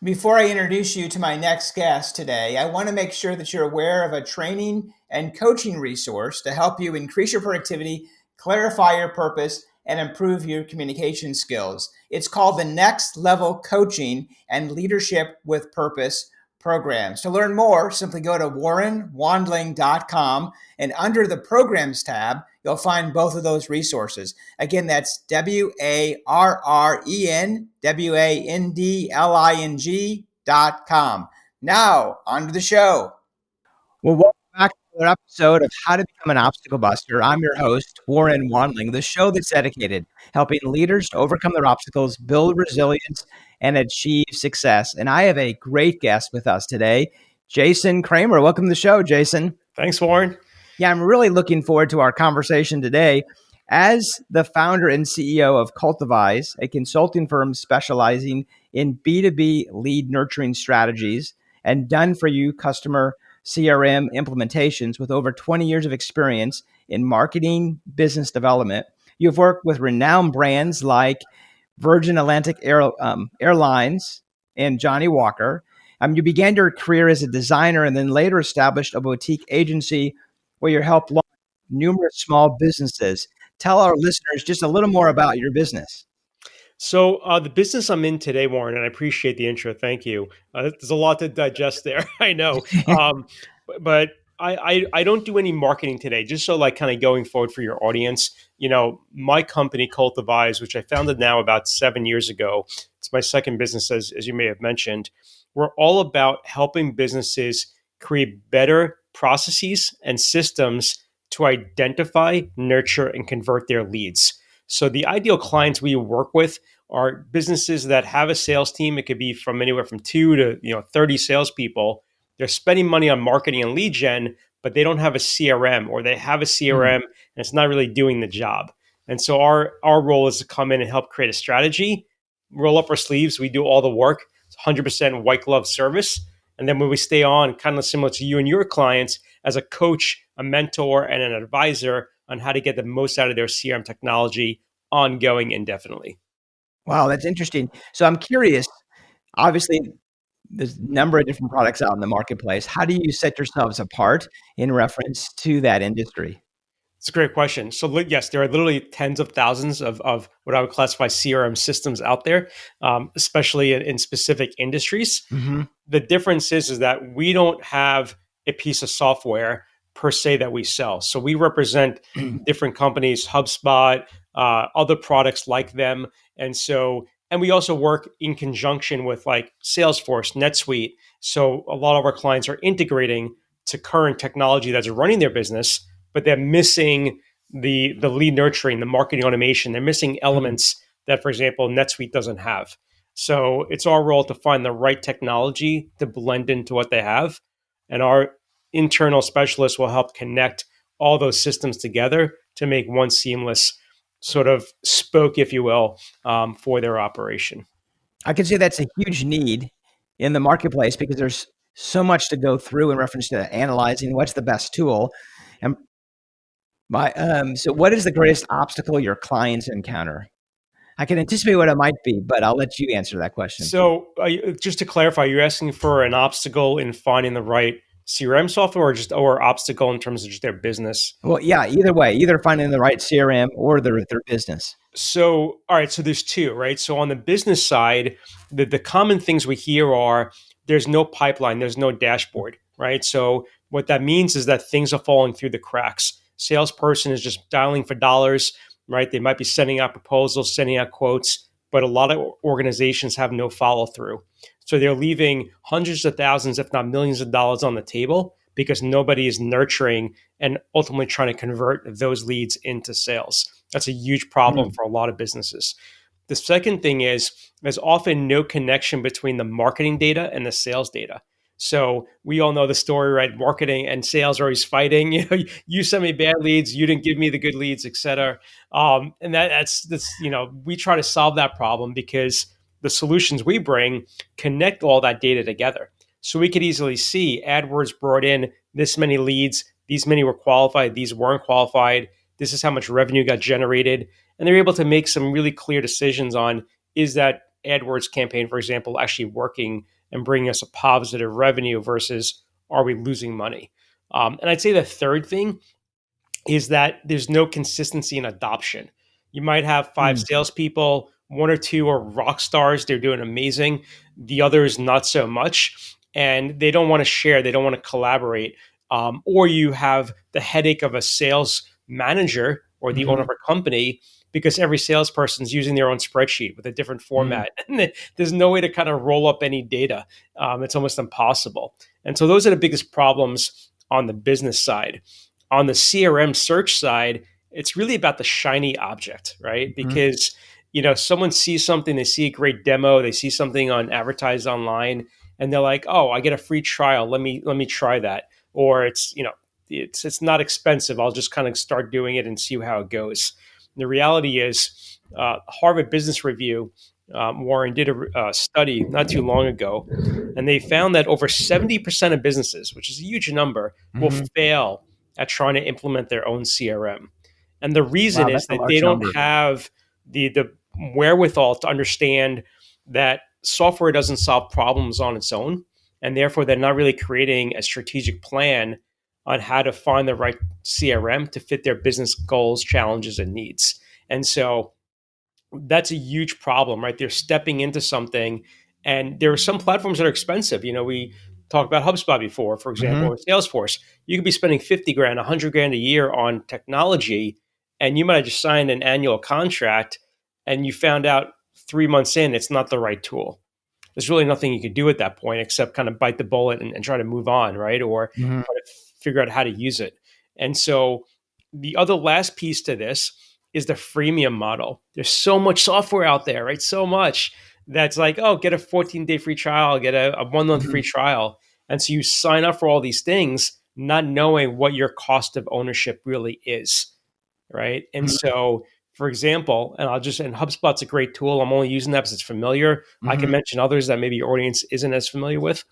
Before I introduce you to my next guest today, I want to make sure that you're aware of a training and coaching resource to help you increase your productivity, clarify your purpose, and improve your communication skills. It's called the Next Level Coaching and Leadership with Purpose programs. To learn more, simply go to warrenwandling.com, and under the programs tab, you'll find both of those resources. Again, that's WARRENWANDLING.com. Now, on to the show. Well, welcome back to another episode of How to Become an Obstacle Buster. I'm your host, Warren Wandling, the show that's dedicated helping leaders to overcome their obstacles, build resilience, and achieve success. And I have a great guest with us today, Jason Kramer. Welcome to the show, Jason. Thanks, Warren. Yeah, I'm really looking forward to our conversation today. As the founder and CEO of Cultivize, a consulting firm specializing in B2B lead nurturing strategies and done-for-you customer CRM implementations with over 20 years of experience in marketing, business development, you've worked with renowned brands like Virgin Atlantic Airlines and Johnny Walker. You began your career as a designer and then later established a boutique agency where you helped launch numerous small businesses. Tell our listeners just a little more about your business. So the business I'm in today, Warren, and I appreciate the intro. Thank you. There's a lot to digest there. I know. But I don't do any marketing today, just so like kind of going forward for your audience. You know, my company, Cultivize, which I founded now about 7 years ago. It's my second business, as you may have mentioned. We're all about helping businesses create better processes and systems to identify, nurture, and convert their leads. So the ideal clients we work with are businesses that have a sales team. It could be from anywhere from 2 to 30 salespeople. They're spending money on marketing and lead gen, but they don't have a CRM, or they have a CRM and it's not really doing the job. And so our role is to come in and help create a strategy, roll up our sleeves. We do all the work. It's 100% white glove service. And then when we stay on, kind of similar to you and your clients, as a coach, a mentor, and an advisor on how to get the most out of their CRM technology ongoing indefinitely. Wow, that's interesting. So I'm curious, obviously, there's a number of different products out in the marketplace. How do you set yourselves apart in reference to that industry? It's a great question. So yes, there are literally tens of thousands of what I would classify CRM systems out there, especially in specific industries. Mm-hmm. The difference is that we don't have a piece of software per se that we sell. So we represent different companies, HubSpot, other products like them. And we also work in conjunction with like Salesforce, NetSuite. So a lot of our clients are integrating to current technology that's running their business, but they're missing the lead nurturing, the marketing automation. They're missing elements that, for example, NetSuite doesn't have. So it's our role to find the right technology to blend into what they have. And our internal specialists will help connect all those systems together to make one seamless sort of spoke, if you will, for their operation. I can say that's a huge need in the marketplace because there's so much to go through in reference to analyzing what's the best tool. And so what is the greatest obstacle your clients encounter? I can anticipate what it might be, but I'll let you answer that question. So just to clarify, you're asking for an obstacle in finding the right CRM software, or obstacle in terms of just their business? Well, yeah, either way, either finding the right CRM or their business. So, all right, so there's two, right? So on the business side, the common things we hear are there's no pipeline, there's no dashboard, right? So what that means is that things are falling through the cracks. Salesperson is just dialing for dollars, right? They might be sending out proposals, sending out quotes, but a lot of organizations have no follow through. So they're leaving hundreds of thousands, if not millions of dollars on the table because nobody is nurturing and ultimately trying to convert those leads into sales. That's a huge problem for a lot of businesses. The second thing is there's often no connection between the marketing data and the sales data. So we all know the story, right? Marketing and sales are always fighting. You sent me bad leads, you didn't give me the good leads, et cetera. And that's we try to solve that problem because the solutions we bring connect all that data together. So we could easily see AdWords brought in this many leads, these many were qualified, these weren't qualified. This is how much revenue got generated. And they're able to make some really clear decisions on, is that AdWords campaign, for example, actually working and bringing us a positive revenue versus are we losing money? And I'd say the third thing is that there's no consistency in adoption. You might have five Mm. salespeople, one or two are rock stars, they're doing amazing, the others not so much, and they don't want to share, they don't want to collaborate. Or you have the headache of a sales manager or the owner Hmm. of a company because every salesperson's using their own spreadsheet with a different Mm. format. And there's no way to kind of roll up any data. It's almost impossible. And so those are the biggest problems on the business side. On the CRM search side, it's really about the shiny object, right? Hmm. Because someone sees something, they see a great demo, they see something on advertised online, and they're like, "Oh, I get a free trial. Let me try that." Or it's not expensive. I'll just kind of start doing it and see how it goes. The reality is, Harvard Business Review, Warren did a study not too long ago, and they found that over 70% of businesses, which is a huge number, will Hmm. fail at trying to implement their own CRM. And the reason Wow, is that's a that they large don't number. have the wherewithal to understand that software doesn't solve problems on its own. And therefore, they're not really creating a strategic plan on how to find the right CRM to fit their business goals, challenges, and needs. And so that's a huge problem, right? They're stepping into something, and there are some platforms that are expensive. We talked about HubSpot before, for example, Hmm. or Salesforce. You could be spending 50 grand, 100 grand a year on technology, and you might have just signed an annual contract, and you found out 3 months in it's not the right tool. There's really nothing you could do at that point except kind of bite the bullet and try to move on, right? Or Hmm. try to figure out how to use it. And so the other last piece to this is the freemium model. There's so much software out there, right? So much that's like, oh, get a 14-day free trial, get a 1 month free Hmm. trial. And so you sign up for all these things, not knowing what your cost of ownership really is, right? And so, for example, and HubSpot's a great tool. I'm only using that because it's familiar. I can Hmm. mention others that maybe your audience isn't as familiar with,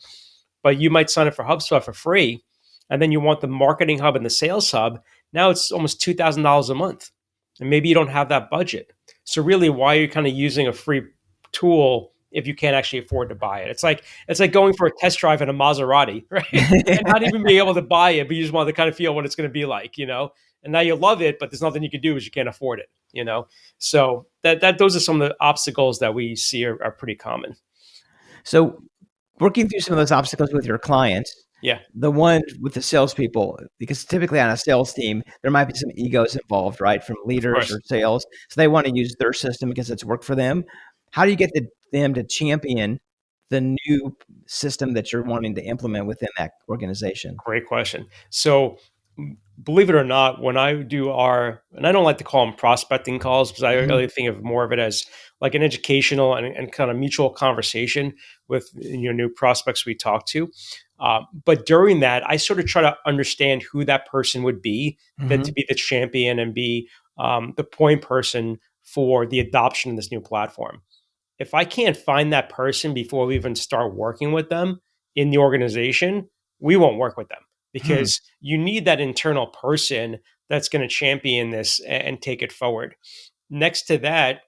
but you might sign up for HubSpot for free, and then you want the marketing hub and the sales hub. Now it's almost $2,000 a month, and maybe you don't have that budget. So really, why are you kind of using a free tool if you can't actually afford to buy it? It's like going for a test drive in a Maserati, right? And not even being able to buy it, but you just want to kind of feel what it's going to be like. And now you love it, but there's nothing you can do because you can't afford it. So that those are some of the obstacles that we see are pretty common. So, working through some of those obstacles with your clients, Yeah, the one with the salespeople, because typically on a sales team, there might be some egos involved, right, from of leaders course. or sales. So they want to use their system because it's worked for them. How do you get them to champion the new system that you're wanting to implement within that organization? Great question. So, believe it or not, when I do and I don't like to call them prospecting calls because I Hmm. really think of more of it as like an educational and kind of mutual conversation with new prospects we talk to. But during that, I sort of try to understand who that person would be, that to Hmm. be the champion and be the point person for the adoption of this new platform. If I can't find that person before we even start working with them in the organization, we won't work with them Hmm. because you need that internal person that's going to champion this and take it forward. Next to that,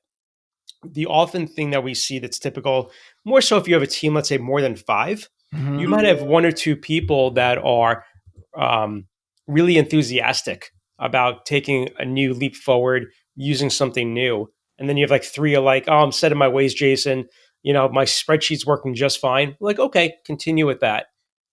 the often thing that we see that's typical, more so if you have a team, let's say more than five, Hmm. you might have one or two people that are um, really enthusiastic about taking a new leap forward, using something new. And then you have like three are like, oh, I'm set in my ways, Jason. My spreadsheet's working just fine. Like, okay, continue with that.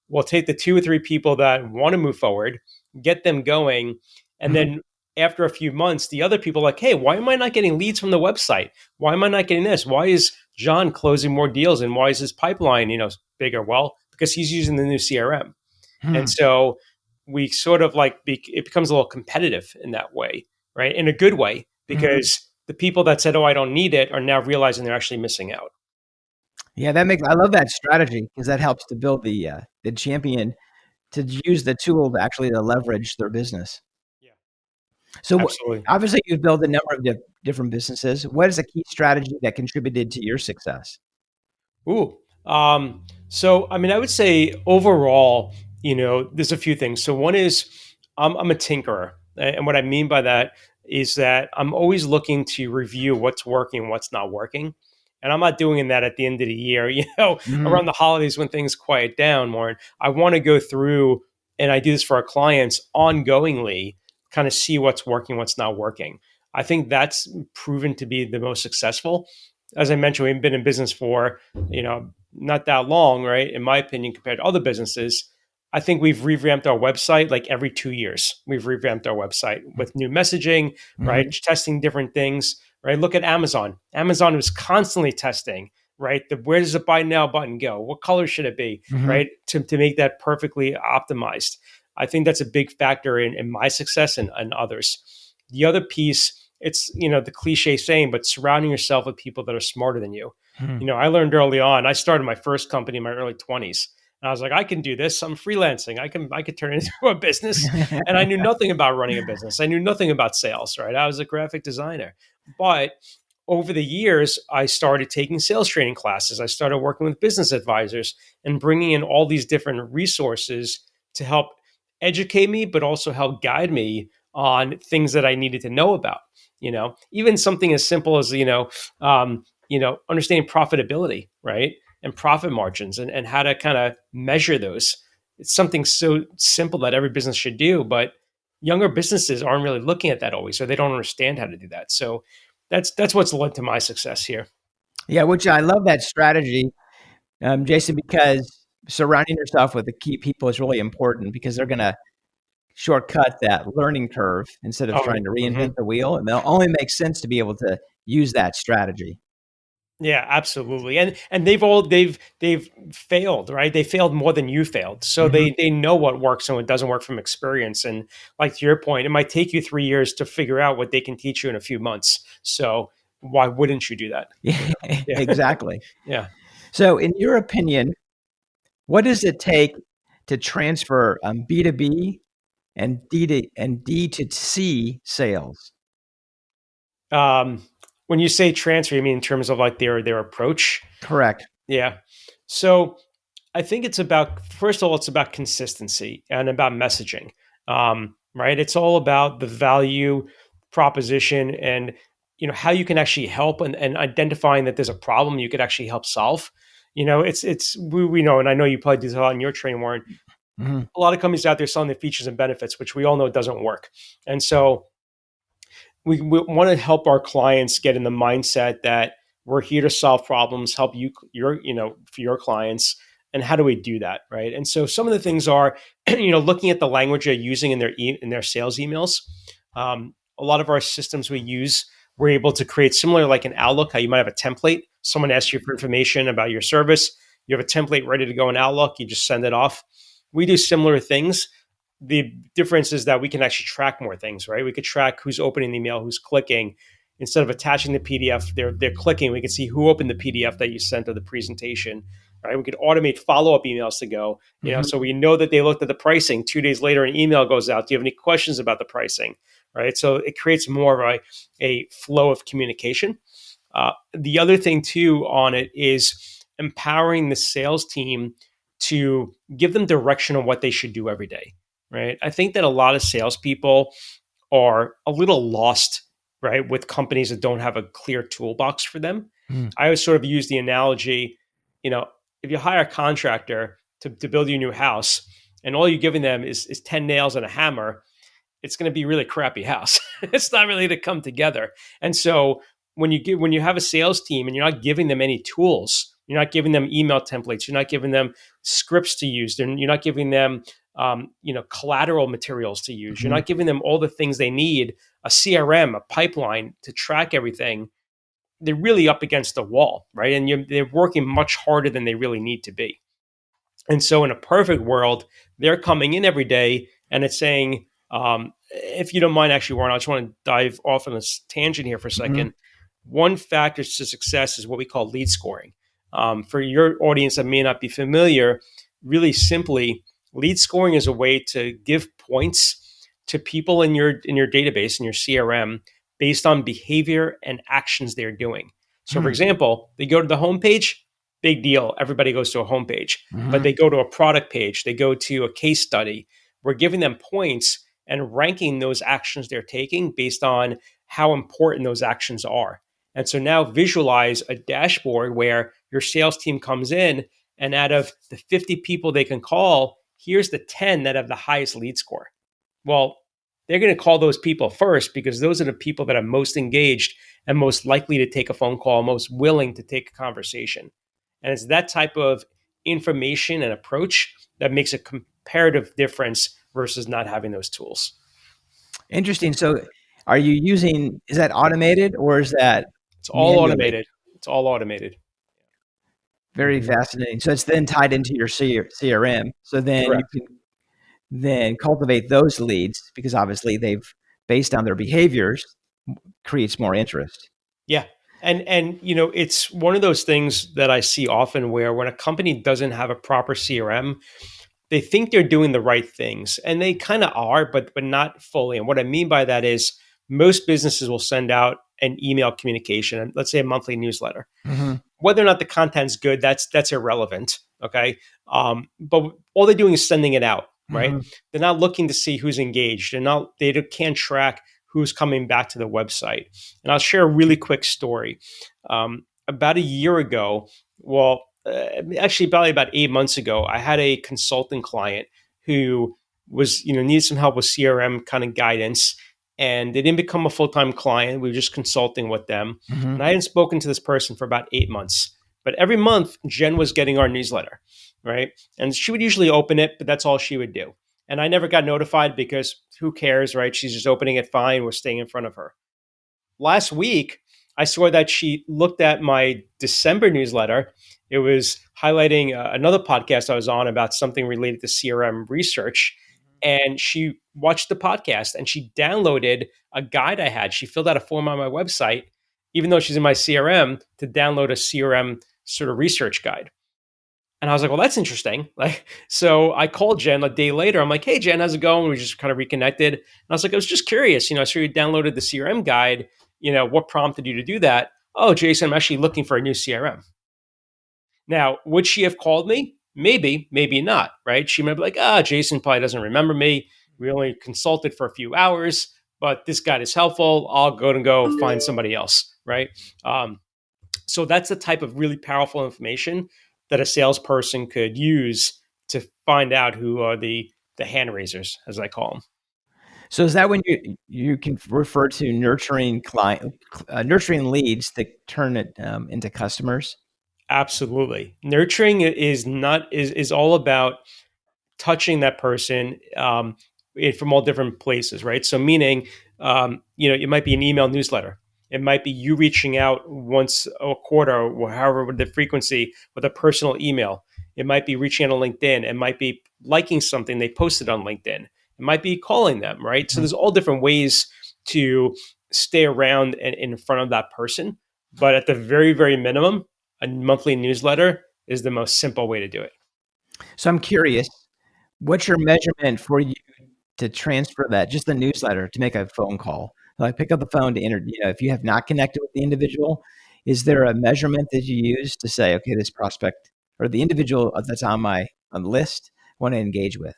We'll take the two or three people that want to move forward, get them going, and Hmm. then after a few months, the other people are like, hey, why am I not getting leads from the website? Why am I not getting this? Why is John closing more deals and why is his pipeline, bigger? Well, because he's using the new CRM. And Hmm. so we sort of like it becomes a little competitive in that way, right? In a good way, Hmm. because the people that said, "Oh, I don't need it," are now realizing they're actually missing out. Yeah, I love that strategy because that helps to build the champion to use the tool to actually to leverage their business. Yeah, So, absolutely. obviously, you've built a number of different businesses. What is a key strategy that contributed to your success? Ooh. So I mean, I would say overall, there's a few things. So one is I'm a tinkerer, and what I mean by that is that I'm always looking to review what's working, what's not working, And I'm not doing that at the end of the year, Hmm. around the holidays when things quiet down, Warren. I want to go through, and I do this for our clients ongoingly, kind of see what's working, what's not working. I think that's proven to be the most successful. As I mentioned, we've been in business for, not that long, right? In my opinion, compared to other businesses. I think we've revamped our website like every 2 years. We've revamped our website with new messaging, right? Hmm. Testing different things, right? Look at Amazon. Amazon was constantly testing, right? Where does the buy now button go? What color should it be, Hmm. right? To make that perfectly optimized. I think that's a big factor in my success and others. The other piece, it's, the cliche saying, but surrounding yourself with people that are smarter than you. Hmm. I learned early on, I started my first company in my early 20s. And I was like, I can do this. I'm freelancing. I could turn it into a business. And I knew nothing about running a business. I knew nothing about sales, right? I was a graphic designer. But over the years, I started taking sales training classes. I started working with business advisors and bringing in all these different resources to help educate me, but also help guide me on things that I needed to know about. Even something as simple as understanding profitability, right, and profit margins, and how to kind of measure those. It's something so simple that every business should do, but younger businesses aren't really looking at that always, or they don't understand how to do that. So that's what's led to my success here. Yeah, which I love that strategy, Jason, because surrounding yourself with the key people is really important because they're going to shortcut that learning curve instead of Oh, trying to reinvent mhm. the wheel. And they'll only make sense to be able to use that strategy. Yeah, absolutely. And they've failed, right? They failed more than you failed. So Hmm. they know what works and what doesn't work from experience. And like to your point, it might take you 3 years to figure out what they can teach you in a few months. So why wouldn't you do that? Yeah, Yeah. exactly. Yeah. So, in your opinion, what does it take to transfer B2B and D2C sales? Um, when you say transfer, you mean in terms of like their approach? Correct. Yeah. So I think it's about, first of all, it's about consistency and about messaging. Right? It's all about the value proposition and how you can actually help, and identifying that there's a problem you could actually help solve. It's we know, and I know you probably do this a lot in your training, Warren. Hmm. A lot of companies out there selling the features and benefits, which we all know doesn't work. And so we want to help our clients get in the mindset that we're here to solve problems, help for your clients. And how do we do that, right? And so some of the things are, looking at the language they're using in their sales emails. A lot of our systems we use, we're able to create similar, like an Outlook, how you might have a template. Someone asks you for information about your service, you have a template ready to go in Outlook, you just send it off. We do similar things. The difference is that we can actually track more things, right? We could track who's opening the email, who's clicking. Instead of attaching the PDF, they're clicking. We can see who opened the PDF that you sent of the presentation, right? We could automate follow-up emails to go, Hmm. so we know that they looked at the pricing. 2 days later, an email goes out. Do you have any questions about the pricing, right? So it creates more of a flow of communication. The other thing too on it is empowering the sales team to give them direction on what they should do every day, right? I think that a lot of salespeople are a little lost, right, with companies that don't have a clear toolbox for them. I always sort of use the analogy, you know, if you hire a contractor to build you a new house and all you're giving them is 10 nails and a hammer, it's going to be a really crappy house. It's not really to come together. And so when you have a sales team and you're not giving them any tools, you're not giving them email templates, you're not giving them scripts to use, and you're not giving them collateral materials to use, you're Hmm. not giving them all the things they need, a CRM, a pipeline to track everything. They're really up against the wall, right? And they're working much harder than they really need to be. And so, in a perfect world, they're coming in every day and it's saying, if you don't mind, actually, Warren, I just want to dive off on this tangent here for a Hmm. second. One factor to success is what we call lead scoring. For your audience that may not be familiar, really simply, lead scoring is a way to give points to people in your database, in your CRM, based on behavior and actions they're doing. So, for Hmm. example, they go to the homepage, big deal. Everybody goes to a homepage, but Hmm. they go to a product page, they go to a case study. We're giving them points and ranking those actions they're taking based on how important those actions are. And so now visualize a dashboard where your sales team comes in, and out of the 50 people they can call, here's the 10 that have the highest lead score. Well, they're going to call those people first because those are the people that are most engaged and most likely to take a phone call, most willing to take a conversation. And it's that type of information and approach that makes a comparative difference versus not having those tools. Interesting. So are you using, is that automated or is that It's all manually? automated. It's all automated. Very Mhm. fascinating. So it's then tied into your CRM. So then you Correct. can then cultivate those leads because obviously they've, based on their behaviors, creates more interest. Yeah. And it's one of those things that I see often where when a company doesn't have a proper CRM, they think they're doing the right things, and they kind of are, but not fully. And what I mean by that is most businesses will send out an email communication, let's say a monthly newsletter. Mm-hmm. Whether or not the content's good, that's irrelevant. Okay, but all they're doing is sending it out, right? Mm-hmm. They're not looking to see who's engaged, and can't track who's coming back to the website. And I'll share a really quick story. About a year ago, well, actually probably about 8 months ago, I had a consulting client who was needed some help with CRM kind of guidance, and they didn't become a full-time client. We were just consulting with them, Mm-hmm. and I hadn't spoken to this person for about 8 months. But every month, Jen was getting our newsletter, right? And she would usually open it, but that's all she would do. And I never got notified because who cares, right? She's just opening it fine. We're staying in front of her. Last week, I saw that she looked at my December newsletter. It was highlighting another podcast I was on about something related to CRM research. And she watched the podcast and she downloaded a guide I had. She filled out a form on my website, even though she's in my CRM, to download a CRM sort of research guide. And I was like, well, that's interesting. Like, so I called Jen a day later. I'm like, hey, Jen, how's it going? We just kind of reconnected. And I was like, I was just curious. I saw you downloaded the CRM guide. What prompted you to do that? Oh, Jason, I'm actually looking for a new CRM. Now, would she have called me? Maybe, maybe not, right? She might be like, Jason probably doesn't remember me. We only consulted for a few hours, but this guide is helpful. I'll go find somebody else, right? Um, so that's the type of really powerful information that a salesperson could use to find out who are the hand raisers, as I call them. So is that when you can refer to nurturing leads to turn it into customers? Absolutely, nurturing is all about touching that person from all different places, right? So, meaning, it might be an email newsletter. It might be you reaching out once a quarter, or however the frequency, with a personal email. It might be reaching out on LinkedIn. It might be liking something they posted on LinkedIn. It might be calling them, right? So, Mhm. there's all different ways to stay around and in front of that person. But at the very, very minimum, a monthly newsletter is the most simple way to do it. So I'm curious, what's your measurement for you to transfer that, just the newsletter, to make a phone call? Like pick up the phone to enter, if you have not connected with the individual, is there a measurement that you use to say, okay, this prospect or the individual that's on the list, want to engage with?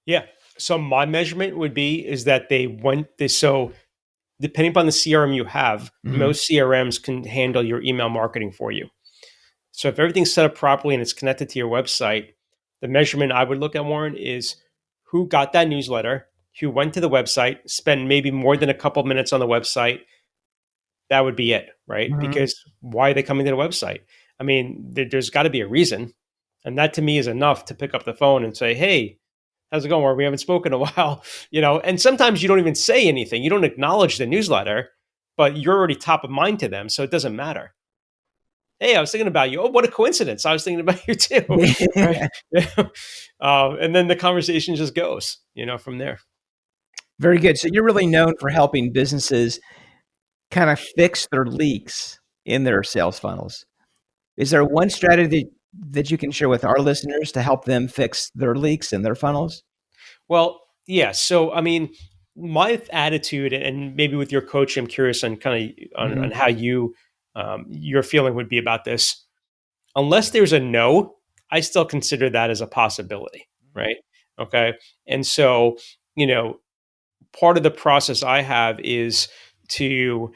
Yeah. So my measurement would be is that they went this. So depending upon the CRM you have, Hmm. most CRMs can handle your email marketing for you. So if everything's set up properly and it's connected to your website, the measurement I would look at, Warren, is who got that newsletter, who went to the website, spent maybe more than a couple minutes on the website. That would be it, right? Hmm. Because why are they coming to the website? I mean, there's got to be a reason. And that to me is enough to pick up the phone and say, hey, how's it going? Where we haven't spoken in a while, and sometimes you don't even say anything. You don't acknowledge the newsletter, but you're already top of mind to them. So it doesn't matter. Hey, I was thinking about you. Oh, what a coincidence. I was thinking about you too. Right. And then the conversation just goes, from there. Very good. So you're really known for helping businesses kind of fix their leaks in their sales funnels. Is there one strategy that you can share with our listeners to help them fix their leaks in their funnels? Well, yeah. So, I mean, my attitude, and maybe with your coach, I'm curious on kind of on Mhm. how your feeling would be about this. Unless there's a no, I still consider that as a possibility, right? Okay. And so, you know, part of the process I have is to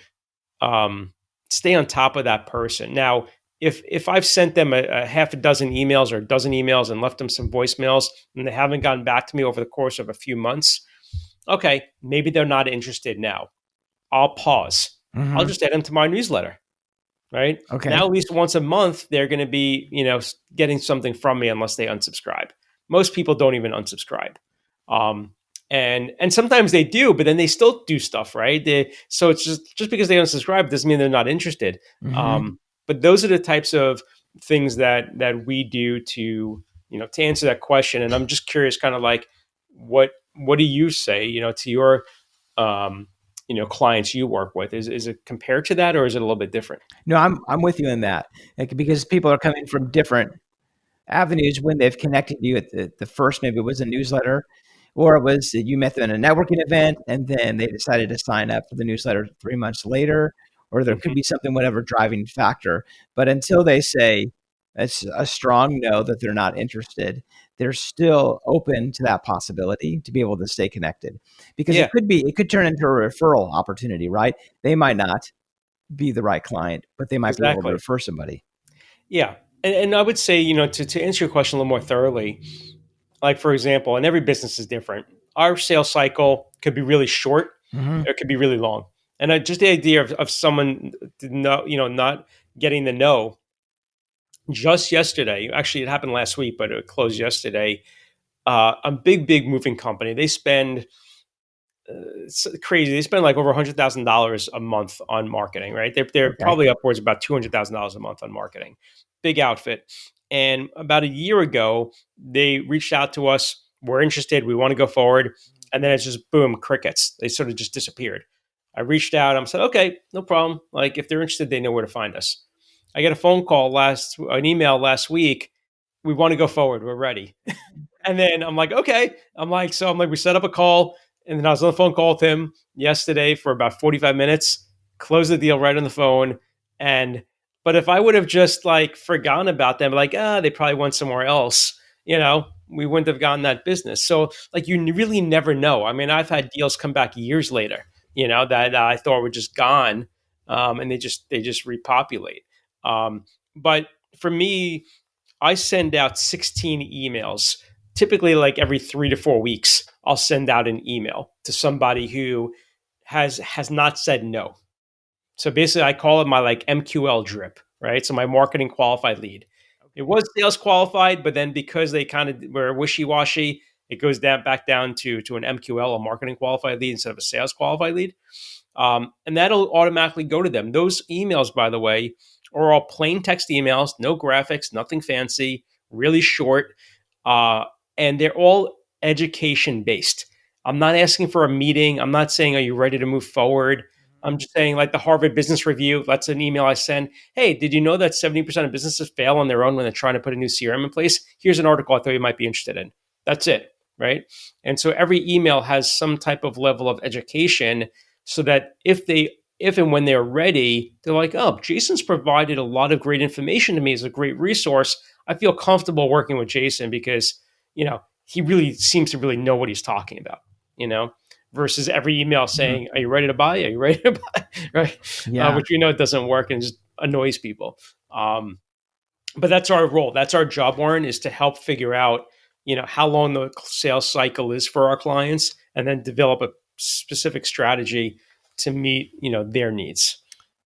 um, stay on top of that person. Now, if I've sent them a half a dozen emails or a dozen emails and left them some voicemails and they haven't gotten back to me over the course of a few months, okay, maybe they're not interested now. I'll pause. I'll Hmm. just add them to my newsletter, right? Okay. Now, at least once a month, they're going to be, getting something from me unless they unsubscribe. Most people don't even unsubscribe. Um, and sometimes they do, but then they still do stuff, right? So it's just because they unsubscribe doesn't mean they're not interested. Hmm. But those are the types of things that we do to answer that question. And I'm just curious, kind of like, what do you say, to your um, clients you work with? Is it compared to that, or is it a little bit different? No, I'm with you in that. Like, because people are coming from different avenues when they've connected you at the first. Maybe it was a newsletter, or it was that you met them at a networking event and then they decided to sign up for the newsletter 3 months later, or there could Hmm. be something, whatever driving factor. But until they say it's a strong no that they're not interested, they're still open to that possibility to be able to stay connected, because Yeah, it could turn into a referral opportunity, right? They might not be the right client, but they might be able to exactly. refer somebody. Yeah. And I would say, to answer your question a little more thoroughly, like, for example, and every business is different. Our sales cycle could be really short, Hmm. or it could be really long. And just the idea of someone not getting the no just yesterday, actually, it happened last week, but it closed yesterday. A big moving company, they spend it's crazy. They spend like over $100,000 a month on marketing, right? They're Okay. probably upwards about $200,000 a month on marketing. Big outfit. And about a year ago, they reached out to us. We're interested. We want to go forward. And then it's just boom, crickets. They sort of just disappeared. I reached out. I said, okay, no problem. Like, if they're interested, they know where to find us. I get a an email last week. We want to go forward. We're ready. And then I'm like, okay. We set up a call. And then I was on the phone call with him yesterday for about 45 minutes, closed the deal right on the phone. But if I would have just like forgotten about them, like, they probably went somewhere else, we wouldn't have gotten that business. So, like, you really never know. I mean, I've had deals come back years later, that I thought were just gone. And they just repopulate. But for me, I send out 16 emails. Typically, like every 3 to 4 weeks, I'll send out an email to somebody who has not said no. So basically, I call it my like MQL drip, right? So my marketing qualified lead. It was sales qualified, but then because they kind of were wishy washy, it goes back down to an MQL, a marketing qualified lead, instead of a sales qualified lead. And that'll automatically go to them. Those emails, by the way, are all plain text emails, no graphics, nothing fancy, really short, uh, and they're all education based. I'm not asking for a meeting. I'm not saying, "Are you ready to move forward?" I'm just saying, like the Harvard Business Review. That's an email I send. Hey, did you know that 70% of businesses fail on their own when they're trying to put a new CRM in place? Here's an article I thought you might be interested in. That's it, right? And so every email has some type of level of education, so that if and when they're ready, they're like, oh, Jason's provided a lot of great information to me as a great resource. I feel comfortable working with Jason because, he really seems to really know what he's talking about, you know, versus every email Mhm. saying, are you ready to buy? Are you ready to buy? Right. Yeah. Which it doesn't work and just annoys people. But that's our role. That's our job, Warren, is to help figure out, how long the sales cycle is for our clients, and then develop a specific strategy to meet, their needs.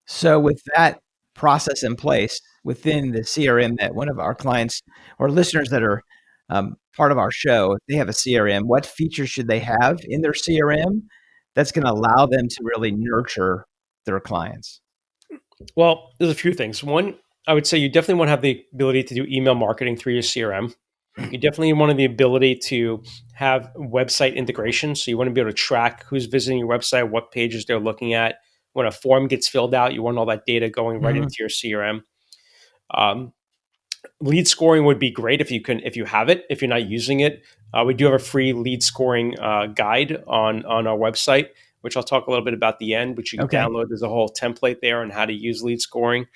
So with that process in place within the CRM that one of our clients or listeners that are part of our show, if they have a CRM, what features should they have in their CRM that's going to allow them to really nurture their clients? Well, there's a few things. One, I would say you definitely want to have the ability to do email marketing through your CRM. You definitely want the ability to have website integration. So you want to be able to track who's visiting your website, what pages they're looking at. When a form gets filled out, you want all that data going right Hmm. into your CRM. Um, Lead scoring would be great if you have it. If you're not using it, we do have a free lead scoring guide on our website, which I'll talk a little bit about at the end, which you can Okay. download. There's a whole template there on how to use lead scoring.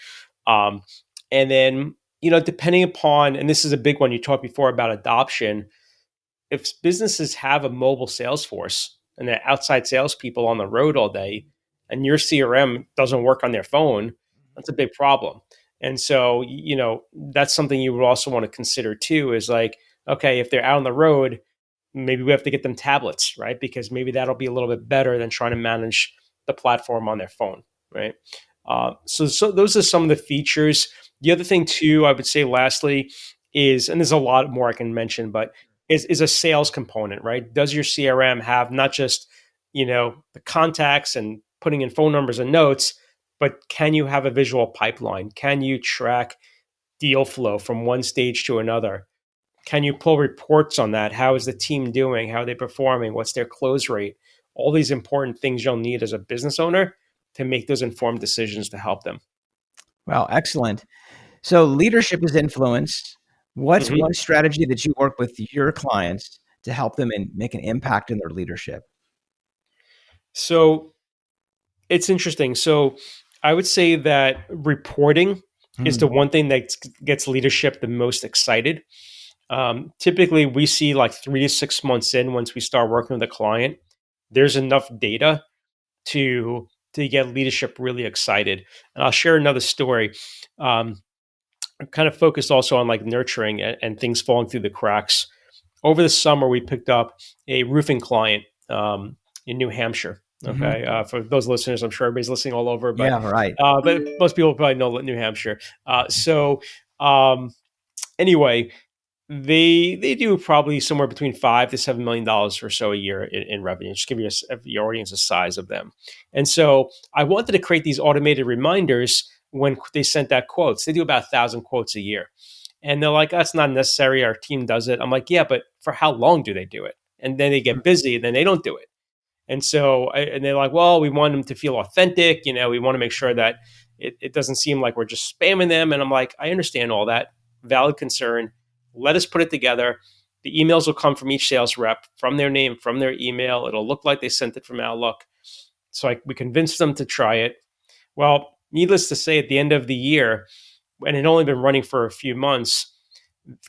Um, and then, depending upon, and this is a big one, you talked before about adoption. If businesses have a mobile sales force and they're outside salespeople on the road all day, and your CRM doesn't work on their phone, That's a big problem. And so, that's something you would also want to consider too is like, okay, if they're out on the road, maybe we have to get them tablets, right? Because maybe that'll be a little bit better than trying to manage the platform on their phone, right? So those are some of the features. The other thing too, I would say lastly is, and there's a lot more I can mention, but is a sales component, right? Does your CRM have not just, the contacts and putting in phone numbers and notes, but can you have a visual pipeline? Can you track deal flow from one stage to another? Can you pull reports on that? How is the team doing? How are they performing? What's their close rate? All these important things you'll need as a business owner to make those informed decisions to help them. Well, excellent. So leadership is influence. What's Mhm. one strategy that you work with your clients to help them and make an impact in their leadership? So it's interesting. So I would say that reporting is the Hmm. one thing that gets leadership the most excited. Typically, we see like 3 to 6 months in, once we start working with a client, there's enough data to get leadership really excited. And I'll share another story. Um, I'm kind of focused also on like nurturing and things falling through the cracks. Over the summer, we picked up a roofing client in New Hampshire. Hmm. Okay, for those listeners, I'm sure everybody's listening all over, but Yeah, right. most people probably know New Hampshire. So um, anyway, they do probably somewhere between $5 to $7 million or so a year in revenue. Just give you your audience a size of them. And so I wanted to create these automated reminders when they sent out quotes. They do about 1,000 quotes a year, and they're like, "That's not necessary. Our team does it." I'm like, "Yeah, but for how long do they do it?" And then they get busy, and then they don't do it. And they're like, well, we want them to feel authentic. We want to make sure that it doesn't seem like we're just spamming them. And I'm like, I understand all that. Valid concern. Let us put it together. The emails will come from each sales rep, from their name, from their email. It'll look like they sent it from Outlook. So we convinced them to try it. Well, needless to say, at the end of the year, and it had only been running for a few months,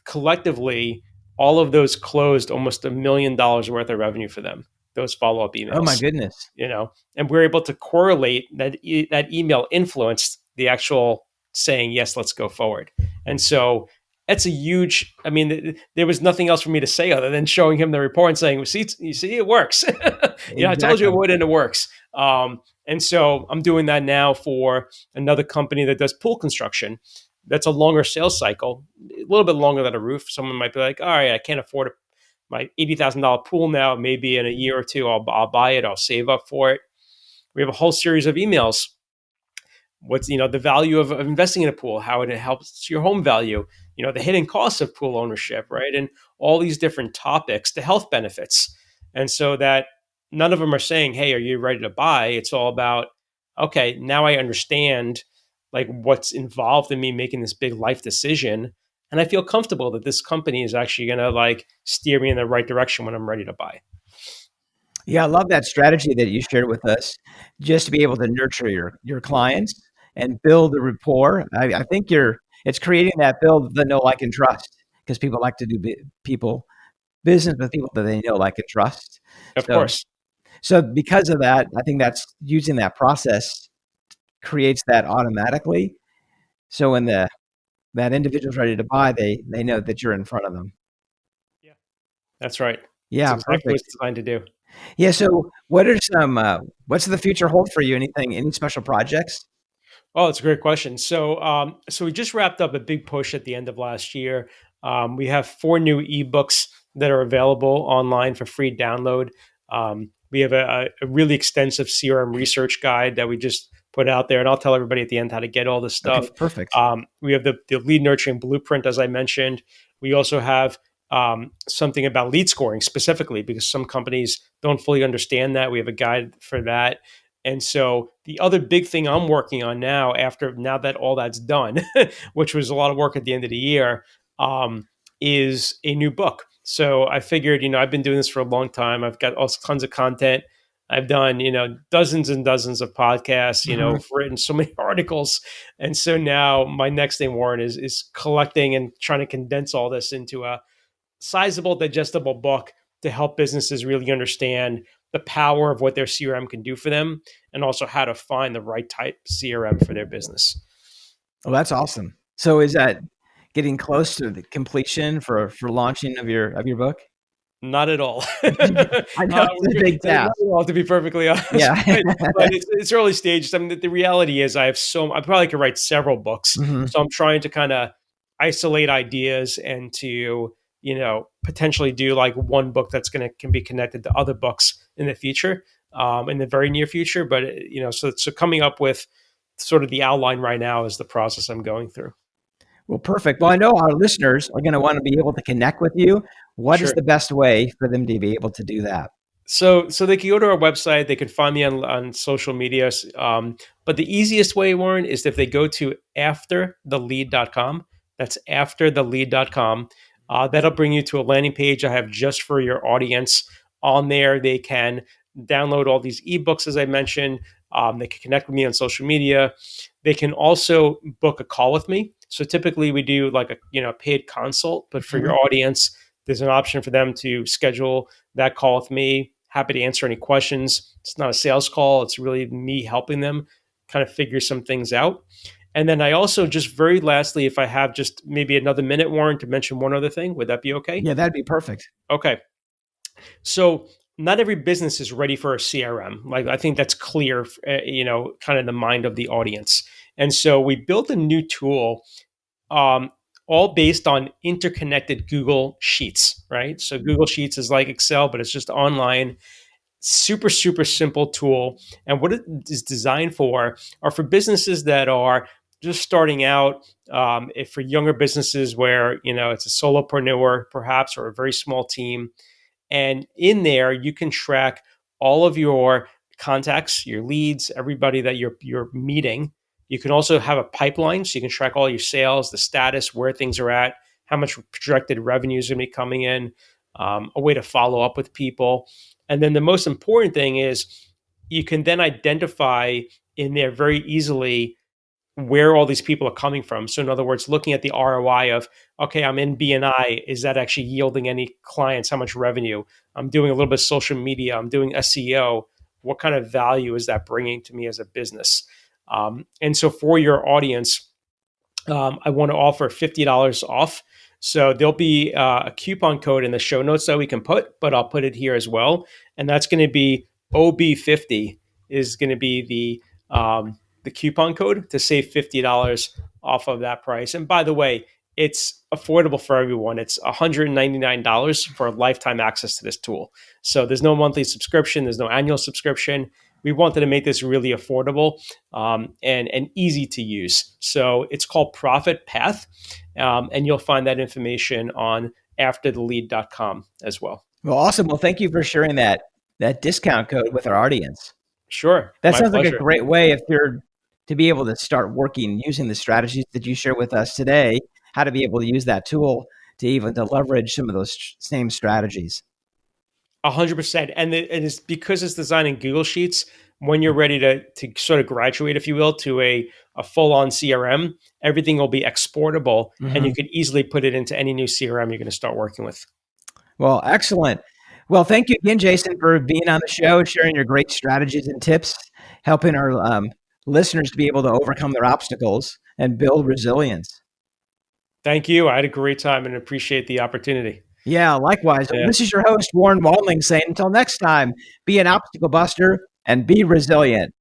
collectively, all of those closed almost $1 million worth of revenue for them, those follow-up Oh my emails. goodness. And we're able to correlate that email influenced the actual saying, yes, let's go forward. And so that's a huge, I mean, there was nothing else for me to say other than showing him the report and saying, see, you see, it works. I told you it Exactly. would, and it works. And so I'm doing that now for another company that does pool construction. That's a longer sales cycle, a little bit longer than a roof. Someone might be like, all right, I can't afford my $80,000 pool now. Maybe in a year or two, I'll buy it. I'll save up for it. We have a whole series of emails. What's the value of investing in a pool, how it helps your home value, the hidden costs of pool ownership, right? And all these different topics, the health benefits. And so that none of them are saying, hey, are you ready to buy? It's all about, okay, now I understand like what's involved in me making this big life decision. And I feel comfortable that this company is actually going to like steer me in the right direction when I'm ready to buy. Yeah, I love that strategy that you shared with us, just to be able to nurture your clients and build a rapport. I think it's creating that build the know, like, and trust, because people like to do people business with people that they know, like, and trust. Of So course. so because of that, I think that's using that process creates that automatically. So when that individual's ready to buy, they know that you're in front of them. Yeah, that's right. It's Yeah, exactly what perfect. it's designed to do. Yeah, so what's the future hold for you? Any special projects? Oh, that's a great question. So we just wrapped up a big push at the end of last year. We have 4 new ebooks that are available online for free download. We have a really extensive CRM research guide that we just put out there, and I'll tell everybody at the end how to get all this Okay, stuff. perfect. We have the lead nurturing blueprint, as I mentioned. We also have something about lead scoring specifically because some companies don't fully understand that. We have a guide for that. And so the other big thing I'm working on now that all that's done, which was a lot of work at the end of the year, um, is a new book. So I figured, I've been doing this for a long time. I've got all tons of content. I've done, dozens and dozens of podcasts. Mhm. I've written so many articles, and so now my next thing, Warren, is collecting and trying to condense all this into a sizable, digestible book to help businesses really understand the power of what their CRM can do for them and also how to find the right type CRM for their business. Oh, that's awesome. So is that getting close to the completion for launching of your book? Not at all. I know it's a big Not task. at all, to be perfectly honest, Yeah. but it's early stages. I mean, the reality is I probably could write several books. Mhm. So I'm trying to kind of isolate ideas and to, potentially do like one book can be connected to other books in the future, in the very near future. But, so coming up with sort of the outline right now is the process I'm going through. Well, perfect. Well, I know our listeners are gonna wanna be able to connect with you. What is Sure. the best way for them to be able to do that? So they can go to our website. They can find me on social media. But the easiest way, Warren, is if they go to afterthelead.com. That's afterthelead.com. That'll bring you to a landing page I have just for your audience. On there, they can download all these ebooks, as I mentioned. They can connect with me on social media. They can also book a call with me. So typically, we do like a paid consult, but for your Mhm. audience, there's an option for them to schedule that call with me. Happy to answer any questions. It's not a sales call, it's really me helping them kind of figure some things out. And then I also, just very lastly, if I have just maybe another minute, Warren, to mention one other thing, would that be okay? Yeah, that'd be perfect. Okay. So not every business is ready for a CRM. Like, I think that's clear, kind of the mind of the audience. And so we built a new tool, um, all based on interconnected Google Sheets, right? So Google Sheets is like Excel, but it's just online. Super, super simple tool. And what it is designed for are for businesses that are just starting out, if for younger businesses where, it's a solopreneur perhaps, or a very small team. And in there, you can track all of your contacts, your leads, everybody that you're meeting. You can also have a pipeline, so you can track all your sales, the status, where things are at, how much projected revenue is going to be coming in, a way to follow up with people. And then the most important thing is you can then identify in there very easily where all these people are coming from. So in other words, looking at the ROI of, okay, I'm in BNI, is that actually yielding any clients? How much revenue? I'm doing a little bit of social media. I'm doing SEO. What kind of value is that bringing to me as a business? And so for your audience, I want to offer $50 off. So there'll be a coupon code in the show notes that we can put, but I'll put it here as well. And that's going to be OB50 is going to be the coupon code to save $50 off of that price. And by the way, it's affordable for everyone. It's $199 for lifetime access to this tool. So there's no monthly subscription, there's no annual subscription. We wanted to make this really affordable, and easy to use. So it's called Profit Path, and you'll find that information on afterthelead.com as well. Well, awesome. Well, thank you for sharing that discount code with our audience. Sure, That my sounds like a pleasure. great way if you're to be able to start working using the strategies that you share with us today, how to be able to use that tool to even to leverage some of those same strategies. 100%. And it's because it's designed in Google Sheets. When you're ready to sort of graduate, if you will, to a full on CRM, everything will be exportable, and you Mhm. can easily put it into any new CRM you're going to start working with. Well, excellent. Well, thank you again, Jason, for being on the show, sharing your great strategies and tips, helping our listeners to be able to overcome their obstacles and build resilience. Thank you. I had a great time and appreciate the opportunity. Yeah, likewise. Yeah. This is your host, Warren Wandling, saying until next time, be an obstacle buster and be resilient.